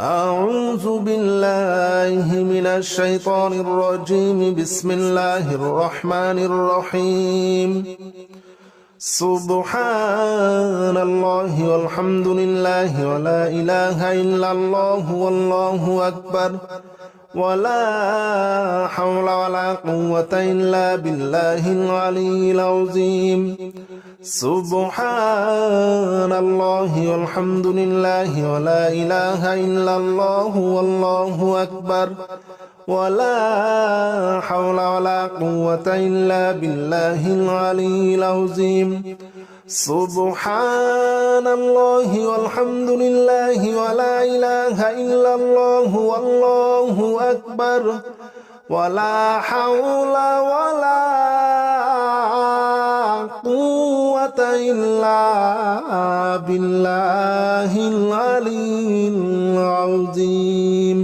أعوذ بالله من الشيطان الرجيم. بسم الله الرحمن الرحيم. سبحان الله والحمد لله ولا إله إلا الله والله أكبر ولا حول ولا قوة إلا بالله العلي العظيم. سبحان الله والحمد لله ولا إله إلا الله والله أكبر ولا حول ولا قوة إلا بالله العلي العظيم. سبحان الله والحمد لله ولا إله إلا الله والله أكبر ولا حول ولا قوة إلا بالله العلي العظيم.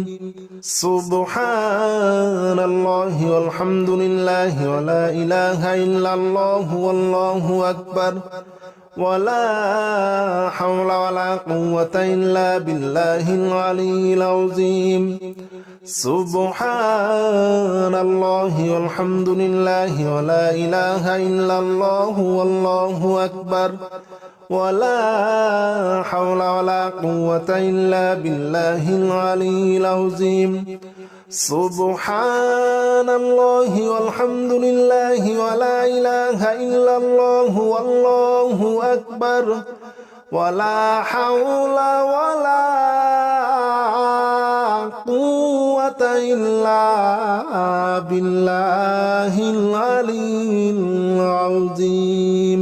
سبحان الله والحمد لله ولا إله إلا الله والله أكبر ولا حول ولا قوة إلا بالله العلي العظيم. سبحان الله والحمد لله ولا إله إلا الله والله أكبر ولا حول ولا قوة إلا بالله العلي العظيم. سبحان الله والحمد لله ولا إله إلا الله والله أكبر ولا حول ولا قوة إلا بالله العلي العظيم.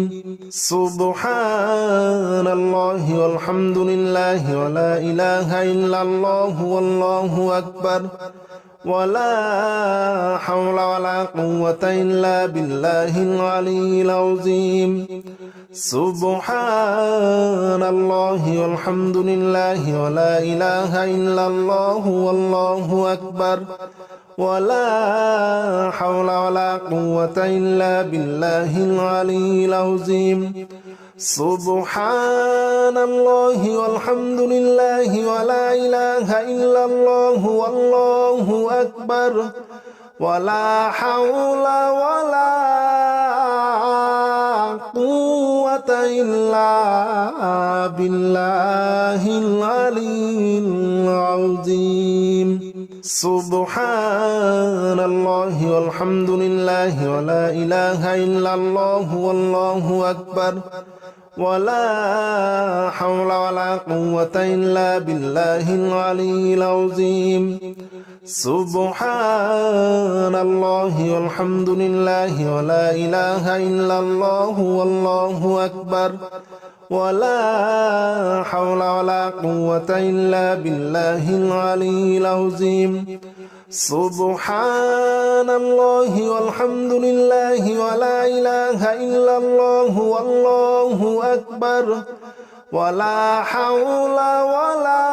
سبحان الله والحمد لله ولا إله إلا الله والله أكبر ولا حول ولا قوة إلا بالله العلي العظيم. سبحان الله والحمد لله ولا إله إلا الله والله أكبر ولا حول ولا قوة إلا بالله العلي العظيم. سبحان الله والحمد لله ولا إله إلا الله والله أكبر ولا حول ولا قوة إلا بالله العلي العظيم. سبحان الله والحمد لله ولا إله إلا الله والله أكبر ولا حول ولا قوة إلا بالله العلي العظيم. سبحان الله والحمد لله ولا إله إلا الله والله أكبر ولا حول ولا قوة إلا بالله العلي العظيم. سبحان الله والحمد لله ولا إله إلا الله والله أكبر ولا حول ولا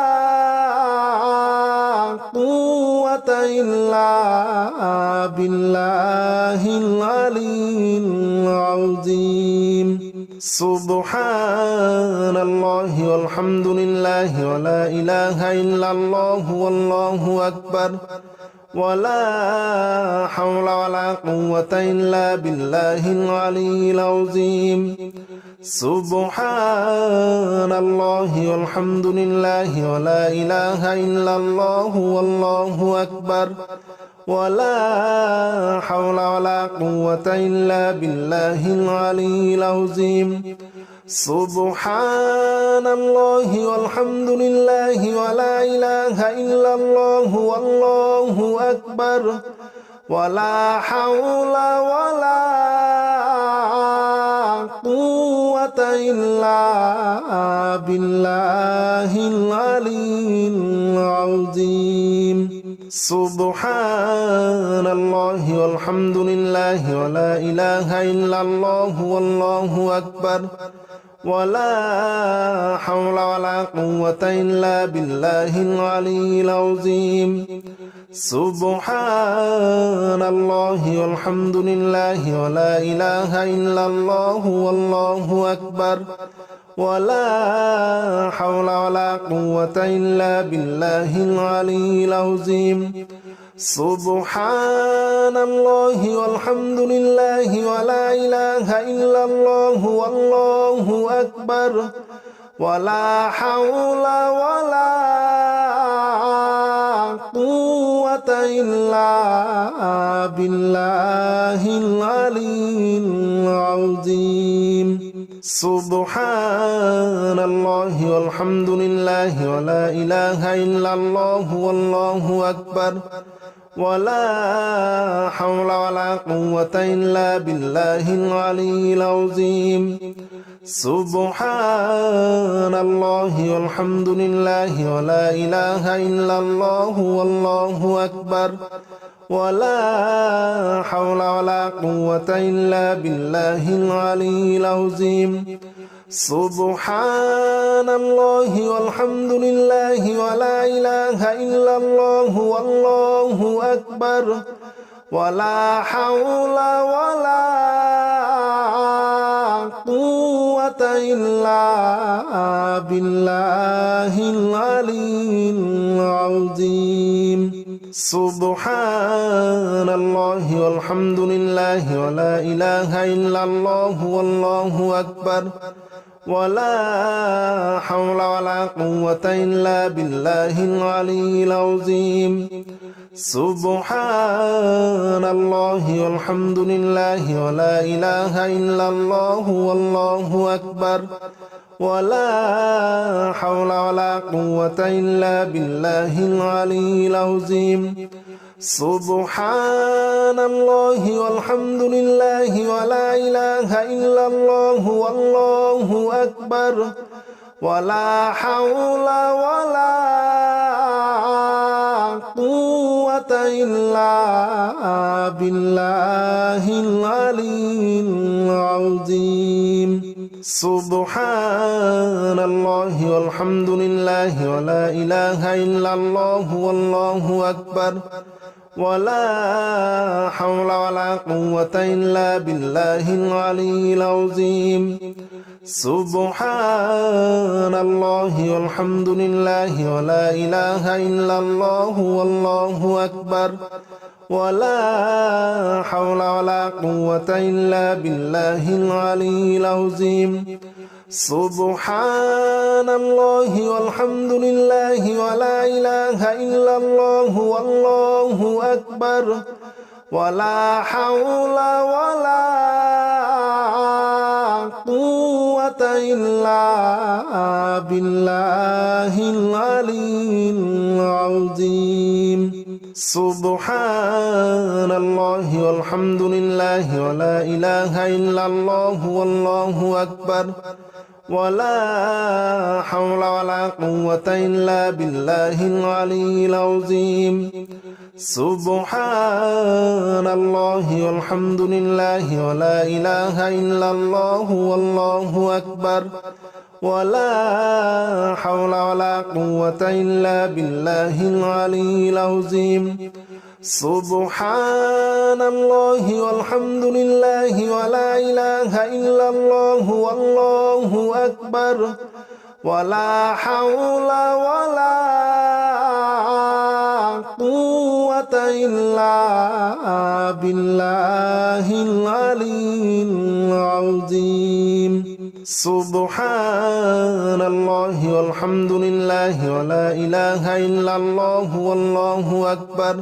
قوة إلا بالله العلي العظيم. سبحان الله والحمد لله ولا إله إلا الله والله أكبر ولا حول ولا قوة إلا بالله العلي العظيم. سبحان الله والحمد لله ولا إله إلا الله والله أكبر ولا حول ولا قوة إلا بالله العلي العظيم. سبحان الله والحمد لله ولا إله إلا الله والله أكبر ولا حول ولا قوة إلا بالله العلي العظيم. سبحان الله والحمد لله ولا إله إلا الله والله أكبر ولا حول ولا قوة إلا بالله العلي العظيم. سبحان الله والحمد لله ولا إله إلا الله والله أكبر ولا حول ولا قوة إلا بالله العلي العظيم سبحان الله والحمد لله ولا إله إلا الله والله أكبر ولا حول ولا قوة إلا بالله العلي العظيم سبحان الله والحمد لله ولا إله إلا الله والله أكبر ولا حول ولا قوة إلا بالله العلي العظيم سبحان الله والحمد لله ولا إله إلا الله والله أكبر ولا حول ولا قوة إلا بالله العلي العظيم سبحان الله والحمد لله ولا إله إلا الله والله أكبر ولا حول ولا قوة إلا بالله العلي العظيم سبحان الله والحمد لله ولا إله إلا الله والله أكبر ولا حول ولا قوة إلا بالله العلي العظيم سبحان الله والحمد لله ولا إله إلا الله والله أكبر ولا حول ولا قوة إلا بالله العلي العظيم سبحان الله والحمد لله ولا إله إلا الله والله أكبر ولا حول ولا قوة إلا بالله العلي العظيم سبحان الله والحمد لله ولا إله إلا الله والله أكبر ولا حول ولا قوة إلا بالله العلي العظيم سبحان الله والحمد لله ولا إله إلا الله والله أكبر ولا حول ولا قوة إلا بالله العلي العظيم سبحان الله والحمد لله ولا إله إلا الله والله أكبر ولا حول ولا قوة إلا بالله العلي العظيم سبحان الله والحمد لله ولا إله إلا الله والله أكبر ولا حول ولا قوة إلا بالله العلي العظيم سبحان الله والحمد لله ولا إله إلا الله والله أكبر ولا حول ولا قوة إلا بالله العلي العظيم سبحان الله والحمد لله ولا إله إلا الله والله أكبر ولا حول ولا قوة إلا بالله العلي العظيم سبحان الله والحمد لله ولا إله إلا الله والله أكبر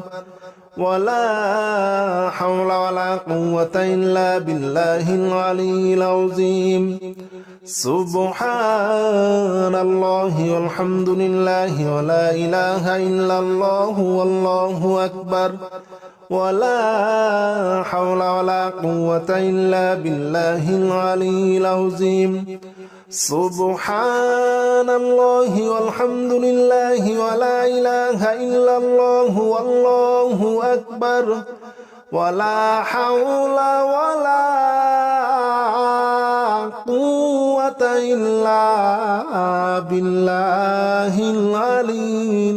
ولا حول ولا قوة إلا بالله العلي العظيم سبحان الله والحمد لله ولا إله إلا الله والله أكبر ولا حول ولا قوة إلا بالله العلي العظيم سبحان الله والحمد لله ولا إله إلا الله والله أكبر ولا حول ولا قوة إلا بالله العلي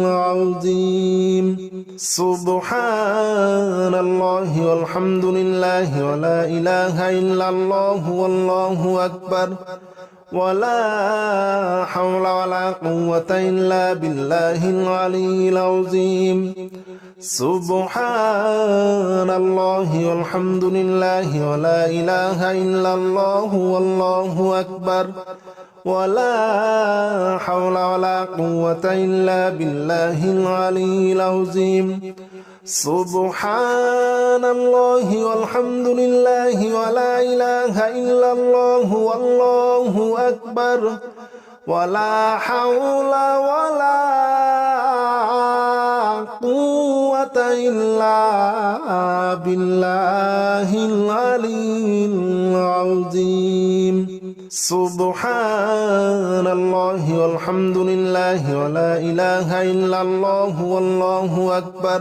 العظيم سبحان الله والحمد لله ولا إله إلا الله والله أكبر ولا حول ولا قوة إلا بالله العلي العظيم سبحان الله والحمد لله ولا إله إلا الله والله أكبر ولا حول ولا قوة إلا بالله العلي العظيم سبحان الله والحمد لله ولا إله إلا الله والله أكبر ولا حول ولا قوة إلا بالله العلي العظيم سبحان الله والحمد لله ولا إله إلا الله والله أكبر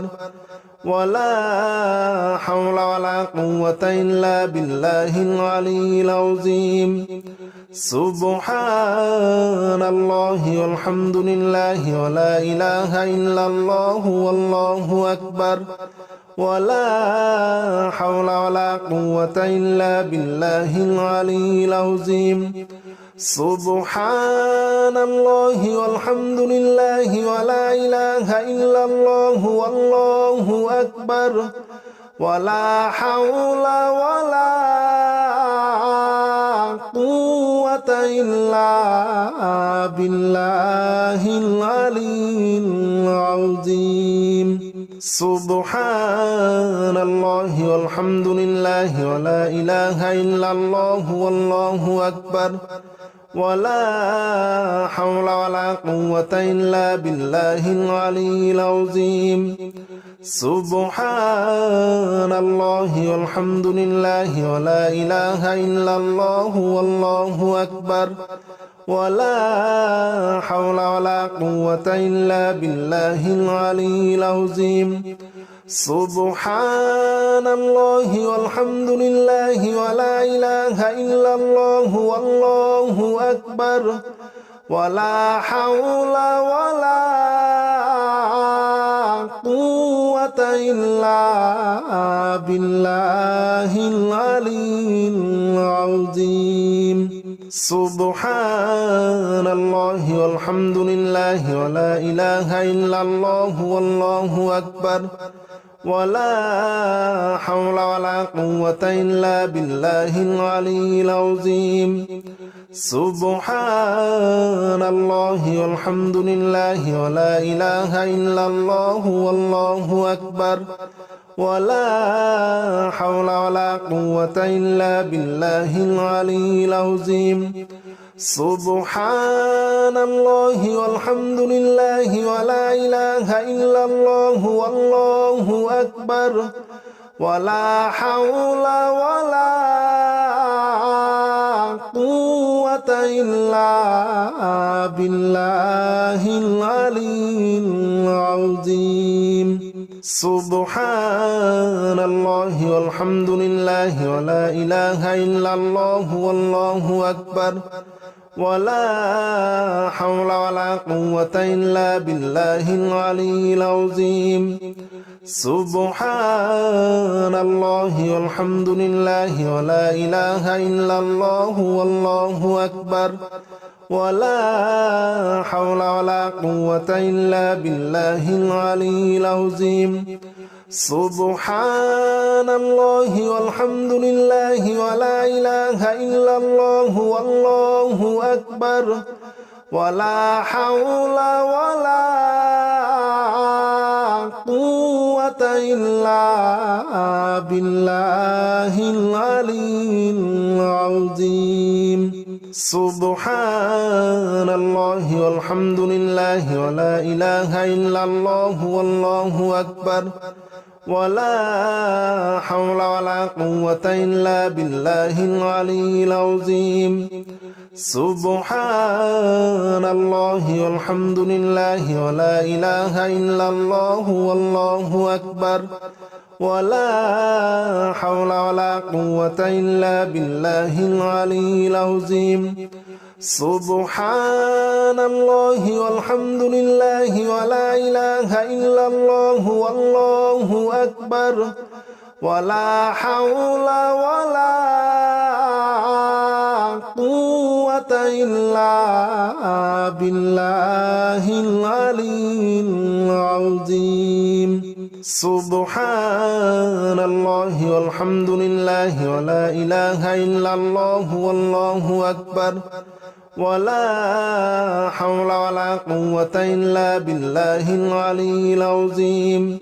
ولا حول ولا قوة إلا بالله العلي العظيم سبحان الله والحمد لله ولا إله إلا الله والله أكبر ولا حول ولا قوة إلا بالله العلي العظيم سبحان الله والحمد لله ولا إله إلا الله والله أكبر ولا حول ولا قوة إلا بالله العلي العظيم سبحان الله والحمد لله ولا إله إلا الله والله أكبر ولا حول ولا قوة إلا بالله العلي العظيم سبحان الله والحمد لله ولا إله إلا الله والله أكبر ولا حول ولا قوة إلا بالله العلي العظيم سبحان الله والحمد لله ولا إله إلا الله والله أكبر ولا حول ولا قوة إلا بالله العلي العظيم سبحان الله والحمد لله ولا إله إلا الله والله أكبر ولا حول ولا قوة إلا بالله العلي العظيم سبحان الله والحمد لله ولا إله إلا الله والله أكبر ولا حول ولا قوة إلا بالله العلي العظيم سبحان الله والحمد لله ولا إله إلا الله والله أكبر ولا حول ولا قوة إلا بالله العلي العظيم سبحان الله والحمد لله ولا إله إلا الله والله أكبر ولا حول ولا قوة إلا بالله العلي العظيم سبحان الله والحمد لله ولا إله إلا الله والله أكبر ولا حول ولا قوة إلا بالله العلي العظيم سبحان الله والحمد لله ولا إله إلا الله والله أكبر ولا حول ولا قوة إلا بالله العلي العظيم سبحان الله والحمد لله ولا إله إلا الله والله أكبر ولا حول ولا قوة إلا بالله العلي العظيم سبحان الله والحمد لله ولا إله إلا الله والله أكبر ولا حول ولا قوة إلا بالله العلي العظيم سبحان الله والحمد لله ولا إله إلا الله والله أكبر ولا حول ولا قوة قوة إلا بالله العلي العظيم سبحان الله والحمد لله ولا إله إلا الله والله أكبر ولا حول ولا قوة إلا بالله العلي العظيم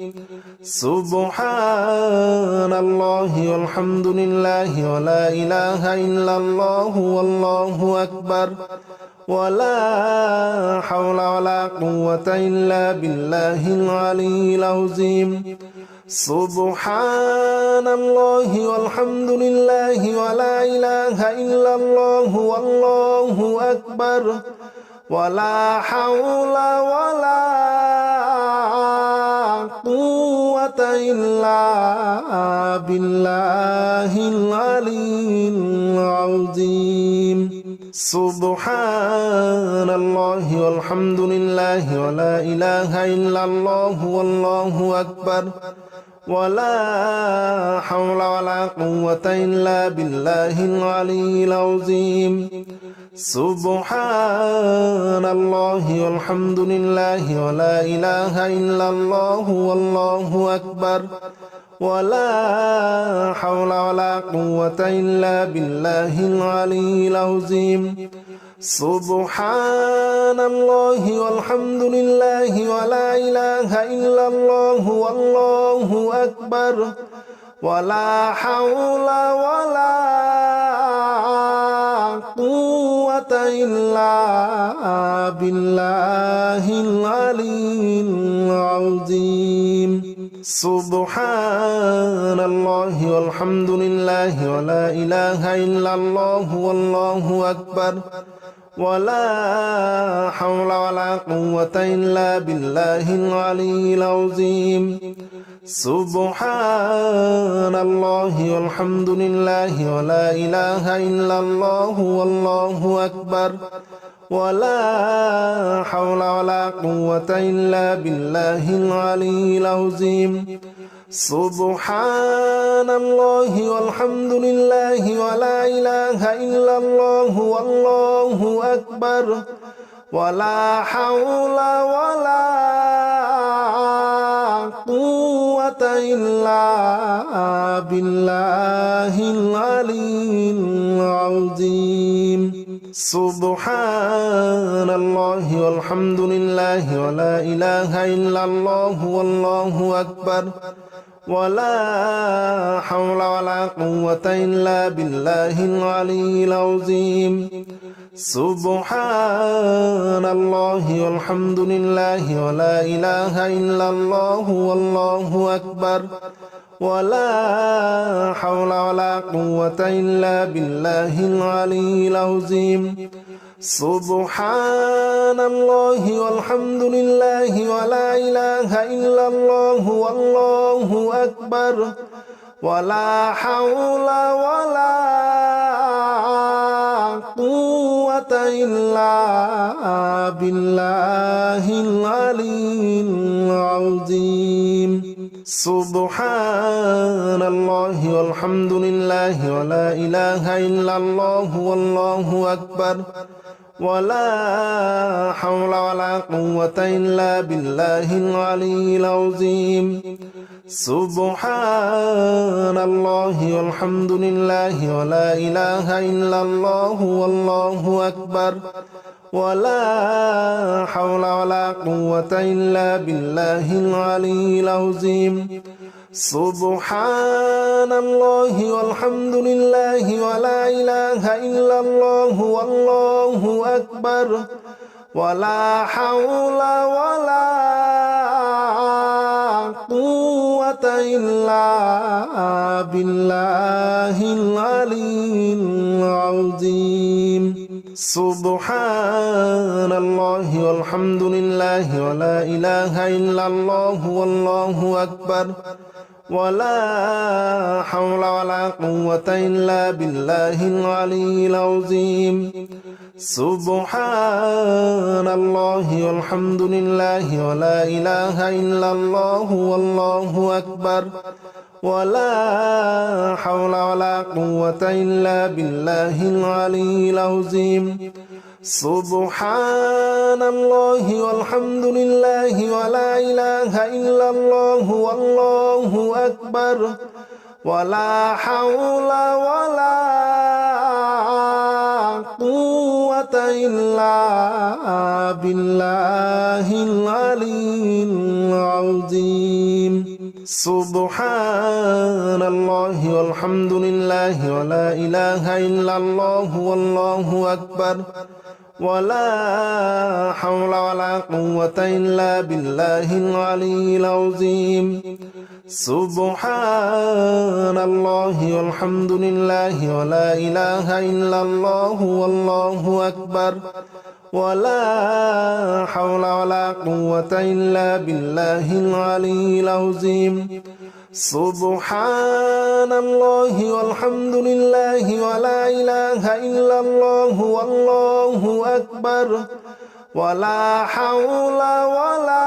سبحان الله والحمد لله ولا إله إلا الله والله أكبر ولا حول ولا قوة إلا بالله العلي العظيم سبحان الله والحمد لله ولا إله إلا الله والله أكبر ولا حول ولا قوة إلا بالله العلي العظيم سبحان الله والحمد لله ولا إله إلا الله والله أكبر ولا حول ولا قوة إلا بالله العلي العظيم سبحان الله والحمد لله ولا إله إلا الله والله أكبر ولا حول ولا قوة إلا بالله العلي العظيم سبحان الله والحمد لله ولا إله إلا الله والله أكبر ولا حول ولا قوة إلا بالله العلي العظيم سبحان الله والحمد لله ولا إله إلا الله والله أكبر ولا حول ولا قوة إلا بالله العلي العظيم سبحان الله والحمد لله ولا إله إلا الله والله أكبر ولا حول ولا قوة إلا بالله العلي العظيم سبحان الله والحمد لله ولا إله إلا الله والله أكبر ولا حول ولا قوة إلا بالله العلي العظيم سبحان الله والحمد لله ولا إله إلا الله والله أكبر ولا حول ولا قوة إلا بالله العلي العظيم سبحان الله والحمد لله ولا إله إلا الله والله أكبر ولا حول ولا قوة إلا بالله العلي العظيم سبحان الله والحمد لله ولا إله إلا الله والله أكبر ولا حول ولا قوة إلا بالله العلي العظيم سبحان الله والحمد لله ولا إله إلا الله والله أكبر ولا حول ولا قوة إلا بالله العلي العظيم سبحان الله والحمد لله ولا إله إلا الله والله أكبر ولا حول ولا قوة إلا بالله العلي العظيم سبحان الله والحمد لله ولا إله إلا الله والله أكبر ولا حول ولا قوة إلا بالله العلي العظيم سبحان الله والحمد لله ولا إله إلا الله والله أكبر ولا حول ولا قوة إلا بالله العلي العظيم سبحان الله والحمد لله ولا إله إلا الله والله أكبر ولا حول ولا قوة إلا بالله العلي العظيم سبحان الله والحمد لله ولا إله إلا الله والله أكبر ولا حول ولا قوة إلا بالله العلي العظيم سبحان الله والحمد لله ولا إله إلا الله والله أكبر ولا حول ولا قوة إلا بالله العلي العظيم سبحان الله والحمد لله ولا إله إلا الله والله أكبر ولا حول ولا قوة إلا بالله العلي العظيم سبحان الله والحمد لله ولا إله إلا الله والله أكبر ولا حول ولا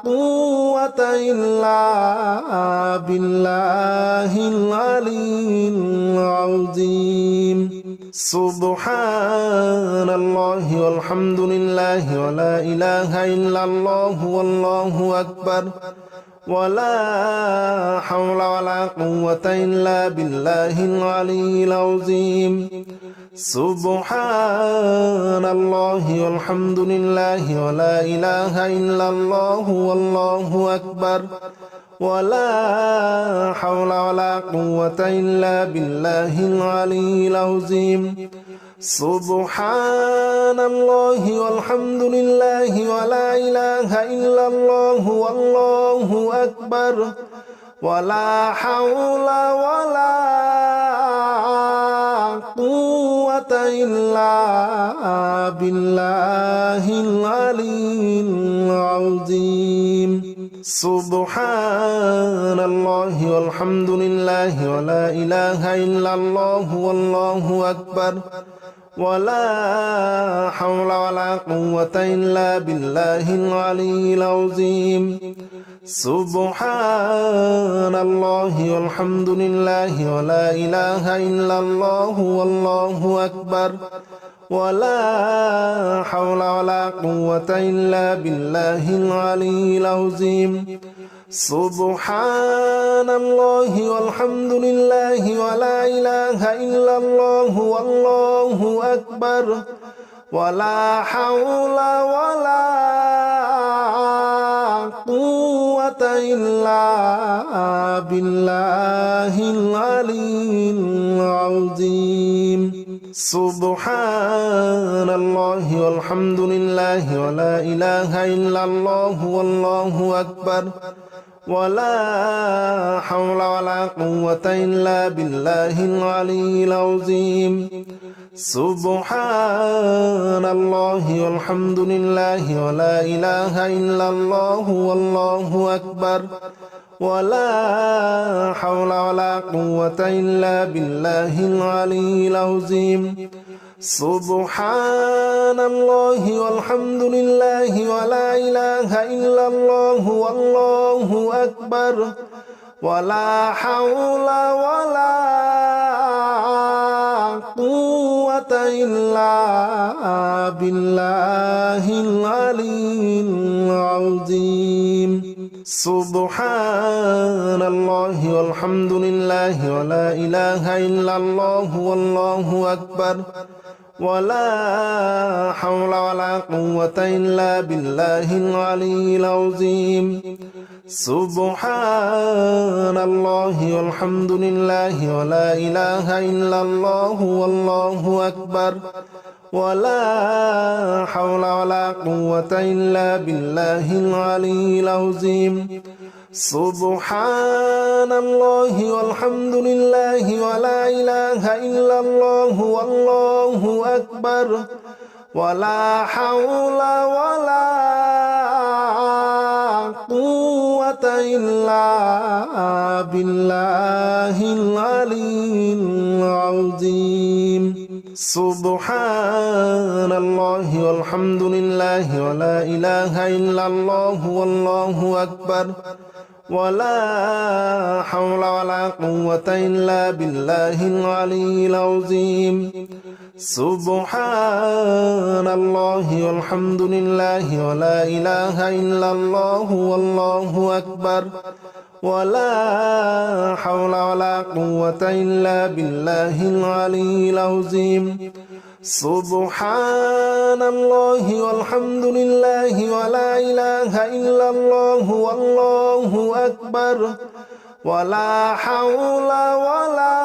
قوة إلا بالله العلي العظيم سبحان الله والحمد لله ولا إله إلا الله والله أكبر ولا حول ولا قوة إلا بالله العلي العظيم سبحان الله والحمد لله ولا إله إلا الله والله أكبر ولا حول ولا قوة إلا بالله العلي العظيم سبحان الله والحمد لله ولا إله إلا الله والله أكبر ولا حول ولا قوة إلا بالله العلي العظيم سبحان الله والحمد لله ولا إله إلا الله والله أكبر ولا حول ولا قوة إلا بالله العلي العظيم سبحان الله والحمد لله ولا إله إلا الله والله أكبر ولا حول ولا قوة إلا بالله العلي العظيم سبحان الله والحمد لله ولا إله إلا الله والله أكبر ولا حول ولا قوة إلا بالله العلي العظيم سبحان الله والحمد لله ولا إله إلا الله والله أكبر ولا حول ولا قوة إلا بالله العلي العظيم سبحان الله والحمد لله ولا إله إلا الله والله أكبر ولا حول ولا قوة إلا بالله العلي العظيم سبحان الله والحمد لله ولا إله إلا الله والله أكبر ولا حول ولا قوة إلا بالله العلي العظيم سبحان الله والحمد لله ولا إله إلا الله والله أكبر ولا حول ولا قوة إلا بالله العلي العظيم سبحان الله والحمد لله ولا إله إلا الله والله أكبر ولا حول ولا قوة إلا بالله العلي العظيم سبحان الله والحمد لله ولا إله إلا الله والله أكبر ولا حول ولا قوة إلا بالله العلي العظيم سبحان الله والحمد لله ولا إله إلا الله والله أكبر ولا حول ولا قوة إلا بالله العلي العظيم سبحان الله والحمد لله ولا إله إلا الله والله أكبر ولا حول ولا قوة إلا بالله العلي العظيم سبحان الله والحمد لله ولا إله إلا الله والله أكبر ولا حول ولا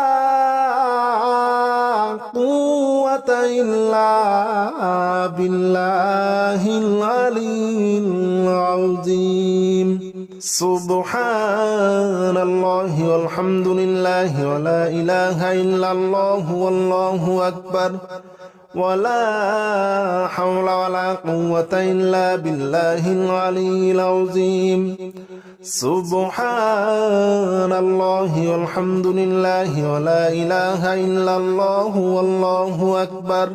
قوة إلا بالله العلي العظيم سبحان الله والحمد لله ولا إله إلا الله والله أكبر ولا حول ولا قوة إلا بالله العلي العظيم سبحان الله والحمد لله ولا إله إلا الله والله أكبر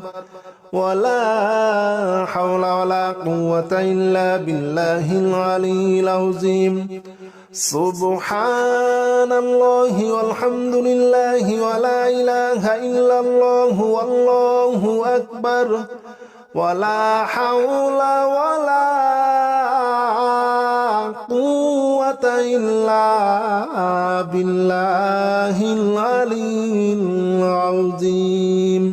ولا حول ولا قوة إلا بالله العلي العظيم سبحان الله والحمد لله ولا إله إلا الله والله أكبر ولا حول ولا قوة إلا بالله العلي العظيم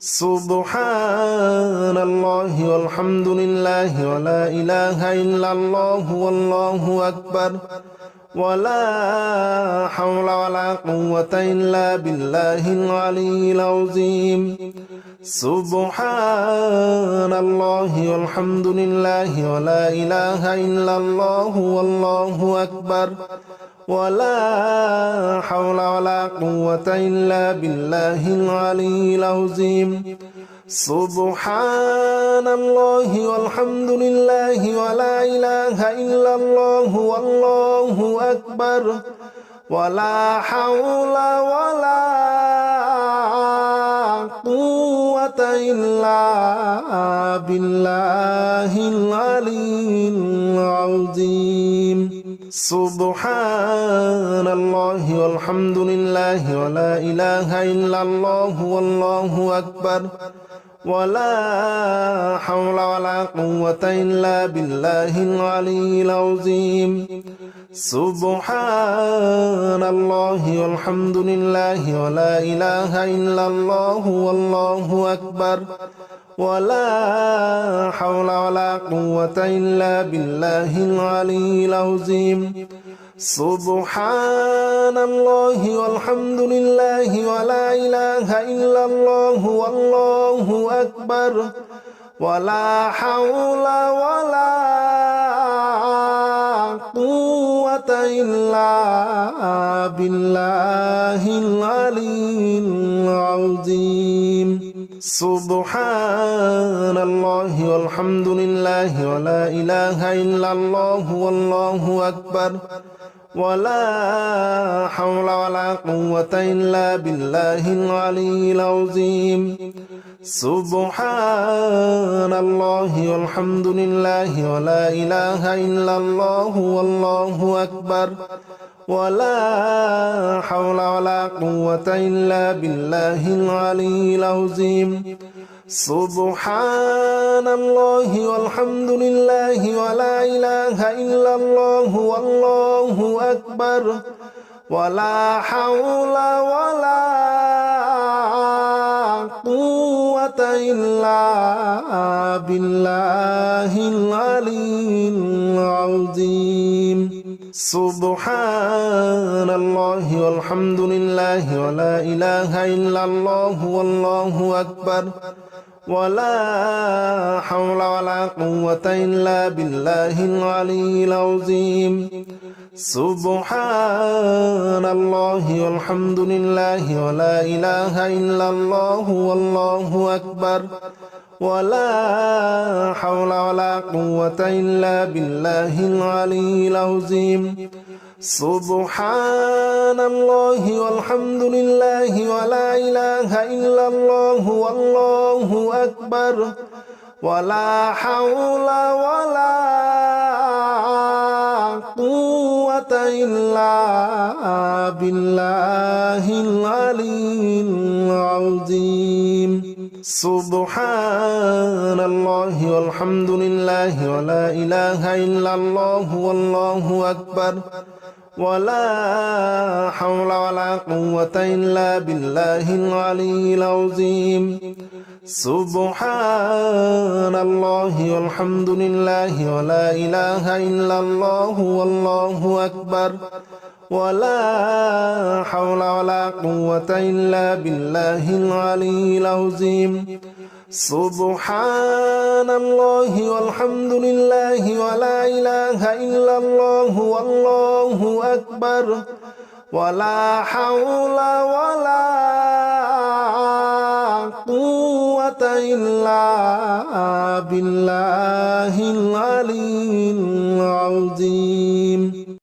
سبحان الله والحمد لله ولا إله إلا الله والله أكبر ولا حول ولا قوة إلا بالله العلي العظيم سبحان الله والحمد لله ولا إله إلا الله والله أكبر ولا حول ولا قوة إلا بالله العلي العظيم سبحان الله والحمد لله ولا إله إلا الله والله أكبر ولا حول ولا قوة إلا بالله العلي العظيم سبحان الله والحمد لله ولا إله إلا الله والله أكبر ولا حول ولا قوة إلا بالله العلي العظيم سبحان الله والحمد لله ولا إله إلا الله والله أكبر ولا حول ولا قوة إلا بالله العلي العظيم سبحان الله والحمد لله ولا إله إلا الله والله أكبر ولا حول ولا قوة إلا بالله العلي العظيم سبحان الله والحمد لله ولا إله إلا الله والله أكبر ولا حول ولا قوة إلا بالله العلي العظيم سبحان الله والحمد لله ولا إله إلا الله والله أكبر ولا حول ولا قوة إلا بالله العلي العظيم سبحان الله والحمد لله ولا إله إلا الله والله أكبر ولا حول ولا قوة إلا بالله العلي العظيم سبحان الله والحمد لله ولا إله إلا الله والله أكبر ولا حول ولا قوة إلا بالله العلي العظيم سبحان الله والحمد لله ولا إله إلا الله والله أكبر ولا حول ولا قوة إلا بالله العلي العظيم سبحان الله والحمد لله ولا إله إلا الله والله أكبر ولا حول ولا قوة إلا بالله العلي العظيم سبحان الله والحمد لله ولا إله إلا الله والله أكبر ولا حول ولا قوة إلا بالله العلي العظيم سبحان الله والحمد لله ولا إله إلا الله والله أكبر ولا حول ولا قوة إلا بالله العلي العظيم سبحان الله والحمد لله ولا إله إلا الله والله أكبر ولا حول ولا قوة إلا بالله العلي